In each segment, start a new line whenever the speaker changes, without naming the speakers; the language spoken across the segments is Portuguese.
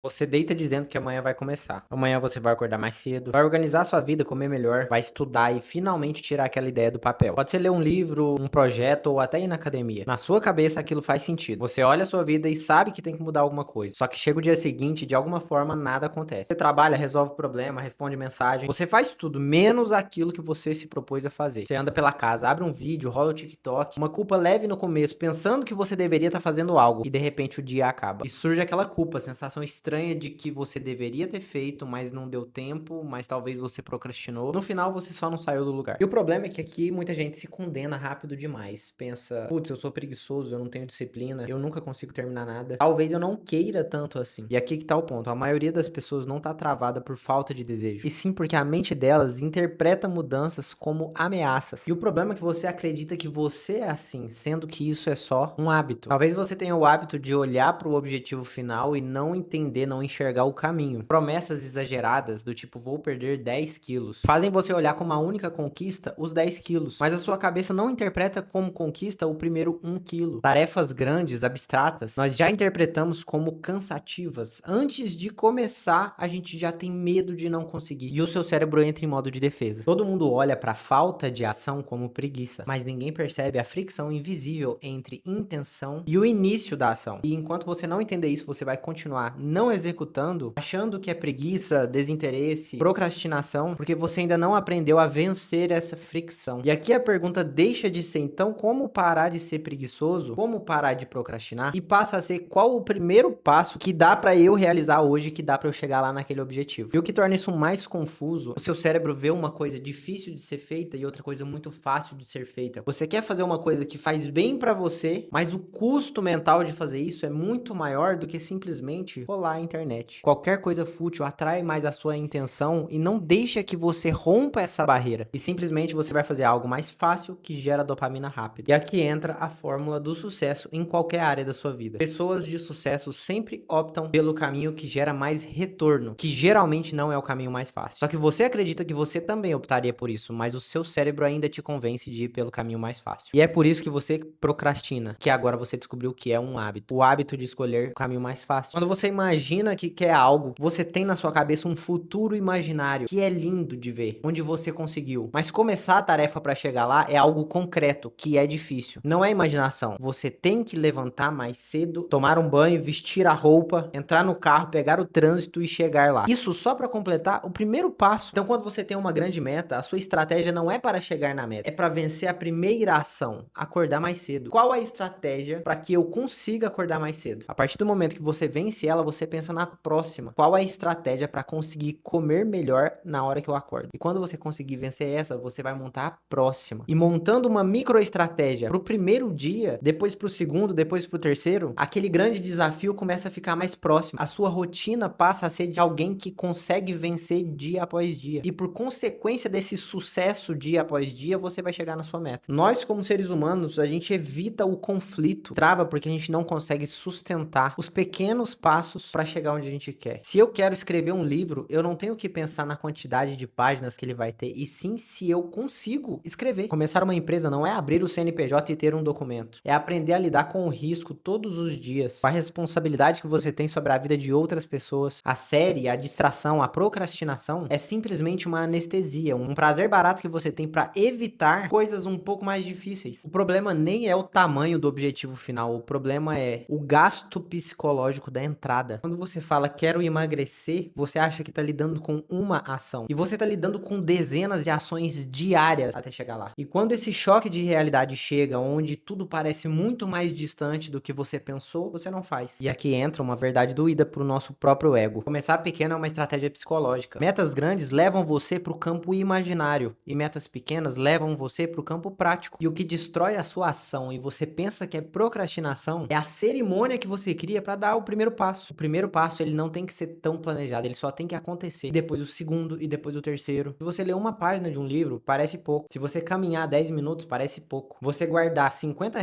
Você deita dizendo que amanhã vai começar. Amanhã você vai acordar mais cedo, vai organizar sua vida, comer melhor, vai estudar e finalmente tirar aquela ideia do papel. Pode ser ler um livro, um projeto ou até ir na academia. Na sua cabeça aquilo faz sentido. Você olha a sua vida e sabe que tem que mudar alguma coisa. Só que chega o dia seguinte, de alguma forma nada acontece. Você trabalha, resolve problema, responde mensagem. Você faz tudo menos aquilo que você se propôs a fazer. Você anda pela casa, abre um vídeo, rola o TikTok, uma culpa leve no começo, pensando que você deveria estar fazendo algo e de repente o dia acaba. E surge aquela culpa, a sensação estranha de que você deveria ter feito, mas não deu tempo, mas talvez você procrastinou. No final, você só não saiu do lugar. E o problema é que aqui muita gente se condena rápido demais. Pensa, putz, eu sou preguiçoso, eu não tenho disciplina, eu nunca consigo terminar nada. Talvez eu não queira tanto assim. E aqui que tá o ponto. A maioria das pessoas não tá travada por falta de desejo, e sim porque a mente delas interpreta mudanças como ameaças. E o problema é que você acredita que você é assim, sendo que isso é só um hábito. Talvez você tenha o hábito de olhar para o objetivo final e não entender, não enxergar o caminho. Promessas exageradas do tipo vou perder 10 quilos fazem você olhar como a única conquista os 10 quilos, mas a sua cabeça não interpreta como conquista o primeiro 1 quilo. Tarefas grandes, abstratas, nós já interpretamos como cansativas. Antes de começar, a gente já tem medo de não conseguir e o seu cérebro entra em modo de defesa. Todo mundo olha para a falta de ação como preguiça, mas ninguém percebe a fricção invisível entre intenção e o início da ação. E enquanto você não entender isso, você vai continuar não executando, achando que é preguiça, desinteresse, procrastinação, porque você ainda não aprendeu a vencer essa fricção. E aqui a pergunta deixa de ser, então, como parar de ser preguiçoso? Como parar de procrastinar? E passa a ser qual o primeiro passo que dá pra eu realizar hoje, que dá pra eu chegar lá naquele objetivo. E o que torna isso mais confuso, o seu cérebro vê uma coisa difícil de ser feita e outra coisa muito fácil de ser feita. Você quer fazer uma coisa que faz bem pra você, mas o custo mental de fazer isso é muito maior do que simplesmente rolar a internet. Qualquer coisa fútil atrai mais a sua intenção e não deixa que você rompa essa barreira. E simplesmente você vai fazer algo mais fácil que gera dopamina rápido. E aqui entra a fórmula do sucesso em qualquer área da sua vida. Pessoas de sucesso sempre optam pelo caminho que gera mais retorno, que geralmente não é o caminho mais fácil. Só que você acredita que você também optaria por isso, mas o seu cérebro ainda te convence de ir pelo caminho mais fácil. E é por isso que você procrastina, que agora você descobriu que é um hábito. O hábito de escolher o caminho mais fácil. Quando você imagina que quer algo, você tem na sua cabeça um futuro imaginário que é lindo de ver, onde você conseguiu. Mas começar a tarefa para chegar lá é algo concreto, que é difícil. Não é imaginação. Você tem que levantar mais cedo, tomar um banho, vestir a roupa, entrar no carro, pegar o trânsito e chegar lá. Isso só para completar o primeiro passo. Então, quando você tem uma grande meta, a sua estratégia não é para chegar na meta, é para vencer a primeira ação, acordar mais cedo. Qual a estratégia para que eu consiga acordar mais cedo? A partir do momento que você vence ela, você pensa na próxima. Qual a estratégia para conseguir comer melhor na hora que eu acordo? E quando você conseguir vencer essa, você vai montar a próxima. E montando uma microestratégia pro primeiro dia, depois pro segundo, depois pro terceiro, aquele grande desafio começa a ficar mais próximo. A sua rotina passa a ser de alguém que consegue vencer dia após dia. E por consequência desse sucesso dia após dia, você vai chegar na sua meta. Nós, como seres humanos, a gente evita o conflito, trava porque a gente não consegue sustentar os pequenos passos para chegar onde a gente quer. Se eu quero escrever um livro, eu não tenho que pensar na quantidade de páginas que ele vai ter, e sim se eu consigo escrever. Começar uma empresa não é abrir o CNPJ e ter um documento. É aprender a lidar com o risco todos os dias, com a responsabilidade que você tem sobre a vida de outras pessoas. A série, a distração, a procrastinação é simplesmente uma anestesia, um prazer barato que você tem para evitar coisas um pouco mais difíceis. O problema nem é o tamanho do objetivo final, o problema é o gasto psicológico da entrada. Quando você fala quero emagrecer, você acha que tá lidando com uma ação e você tá lidando com dezenas de ações diárias até chegar lá. E quando esse choque de realidade chega, onde tudo parece muito mais distante do que você pensou, você não faz. E aqui entra uma verdade doída pro nosso próprio ego. Começar pequeno é uma estratégia psicológica. Metas grandes levam você pro campo imaginário e metas pequenas levam você pro campo prático. E o que destrói a sua ação e você pensa que é procrastinação é a cerimônia que você cria para dar o primeiro passo. O primeiro passo, ele não tem que ser tão planejado, ele só tem que acontecer. E depois o segundo e depois o terceiro. Se você ler uma página de um livro, parece pouco. Se você caminhar 10 minutos, parece pouco. Você guardar R$ 50,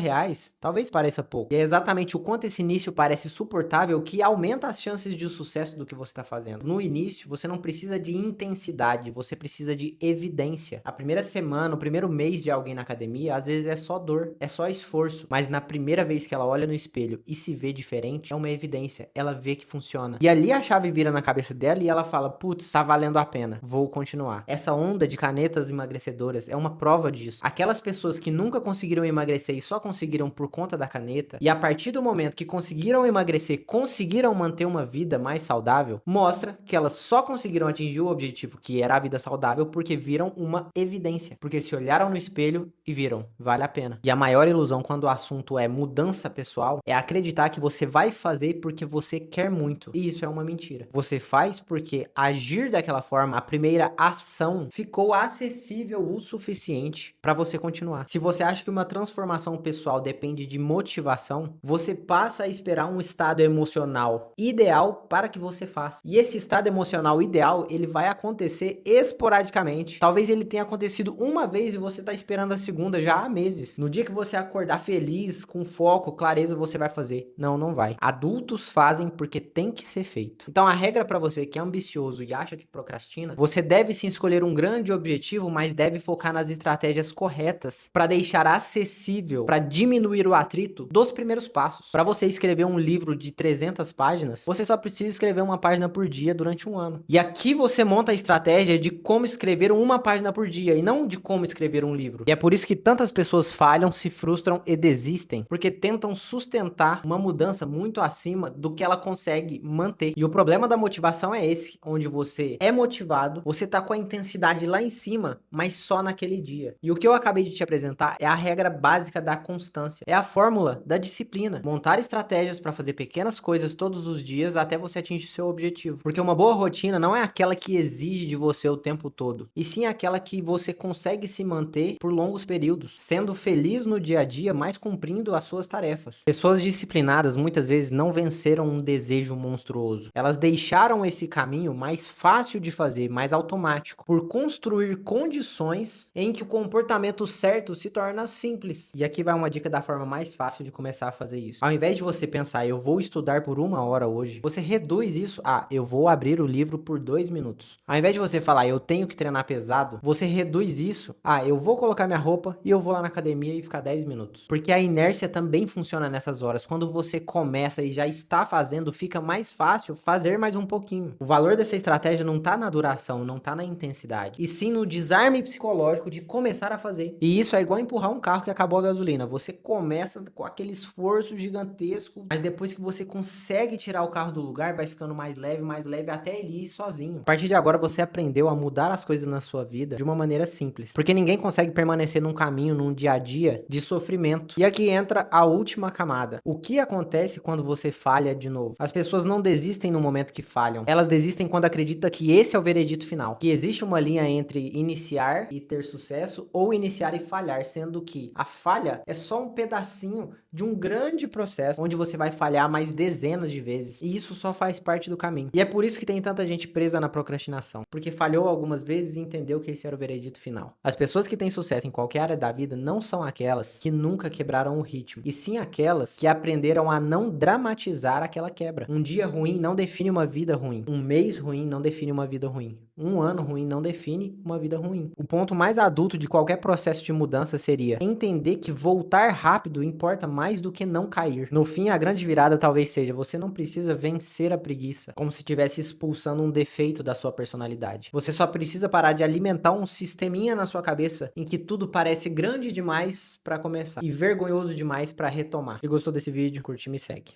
talvez pareça pouco. E é exatamente o quanto esse início parece suportável que aumenta as chances de sucesso do que você está fazendo. No início, você não precisa de intensidade, você precisa de evidência. A primeira semana, o primeiro mês de alguém na academia, às vezes é só dor, é só esforço. Mas na primeira vez que ela olha no espelho e se vê diferente, é uma evidência. Ela vê que funciona. E ali a chave vira na cabeça dela e ela fala, putz, tá valendo a pena, vou continuar. Essa onda de canetas emagrecedoras é uma prova disso. Aquelas pessoas que nunca conseguiram emagrecer e só conseguiram por conta da caneta, e a partir do momento que conseguiram emagrecer, conseguiram manter uma vida mais saudável, mostra que elas só conseguiram atingir o objetivo, que era a vida saudável, porque viram uma evidência. Porque se olharam no espelho e viram, vale a pena. E a maior ilusão quando o assunto é mudança pessoal é acreditar que você vai fazer porque você quer muito. E isso é uma mentira. Você faz porque agir daquela forma, a primeira ação, ficou acessível o suficiente para você continuar. Se você acha que uma transformação pessoal depende de motivação, você passa a esperar um estado emocional ideal para que você faça. E esse estado emocional ideal, ele vai acontecer esporadicamente. Talvez ele tenha acontecido uma vez e você está esperando a segunda já há meses. No dia que você acordar feliz, com foco, clareza, você vai fazer. Não, não vai. Adultos fazem porque tem que ser feito. Então a regra para você que é ambicioso e acha que procrastina, você deve sim escolher um grande objetivo, mas deve focar nas estratégias corretas para deixar acessível, para diminuir o atrito dos primeiros passos. Para você escrever um livro de 300 páginas, você só precisa escrever uma página por dia durante um ano. E aqui você monta a estratégia de como escrever uma página por dia e não de como escrever um livro. E é por isso que tantas pessoas falham, se frustram e desistem, porque tentam sustentar uma mudança muito acima do que ela consegue manter. E o problema da motivação é esse, onde você é motivado, você tá com a intensidade lá em cima, mas só naquele dia. E o que eu acabei de te apresentar é a regra básica da constância, é a fórmula da disciplina. Montar estratégias para fazer pequenas coisas todos os dias até você atingir seu objetivo. Porque uma boa rotina não é aquela que exige de você o tempo todo, e sim aquela que você consegue se manter por longos períodos, sendo feliz no dia a dia, mas cumprindo as suas tarefas. Pessoas disciplinadas muitas vezes não venceram um desejo monstruoso. Elas deixaram esse caminho mais fácil de fazer, mais automático, por construir condições em que o comportamento certo se torna simples. E aqui vai uma dica da forma mais fácil de começar a fazer isso. Ao invés de você pensar, eu vou estudar por 1 hora hoje, você reduz isso a, eu vou abrir o livro por 2 minutos. Ao invés de você falar, eu tenho que treinar pesado, você reduz isso a, eu vou colocar minha roupa e eu vou lá na academia e ficar 10 minutos. Porque a inércia também funciona nessas horas. Quando você começa e já está fazendo, fica mais fácil fazer mais um pouquinho. O valor dessa estratégia não tá na duração, não tá na intensidade, e sim no desarme psicológico de começar a fazer. E isso é igual empurrar um carro que acabou a gasolina. Você começa com aquele esforço gigantesco, mas depois que você consegue tirar o carro do lugar, vai ficando mais leve até ele ir sozinho. A partir de agora você aprendeu a mudar as coisas na sua vida de uma maneira simples, porque ninguém consegue permanecer num caminho, num dia a dia de sofrimento. E aqui entra a última camada. O que acontece quando você falha de novo? As pessoas não desistem no momento que falham, elas desistem quando acreditam que esse é o veredito final, que existe uma linha entre iniciar e ter sucesso ou iniciar e falhar, sendo que a falha é só um pedacinho de um grande processo onde você vai falhar mais dezenas de vezes, e isso só faz parte do caminho. E é por isso que tem tanta gente presa na procrastinação, porque falhou algumas vezes e entendeu que esse era o veredito final. As pessoas que têm sucesso em qualquer área da vida não são aquelas que nunca quebraram o ritmo, e sim aquelas que aprenderam a não dramatizar aquela quebra. Um dia ruim não define uma vida ruim, um mês ruim não define uma vida ruim, um ano ruim não define uma vida ruim. O ponto mais adulto de qualquer processo de mudança seria entender que voltar rápido importa mais do que não cair. No fim, a grande virada talvez seja, você não precisa vencer a preguiça, como se estivesse expulsando um defeito da sua personalidade. Você só precisa parar de alimentar um sisteminha na sua cabeça em que tudo parece grande demais para começar e vergonhoso demais para retomar. Se gostou desse vídeo, curte e me segue.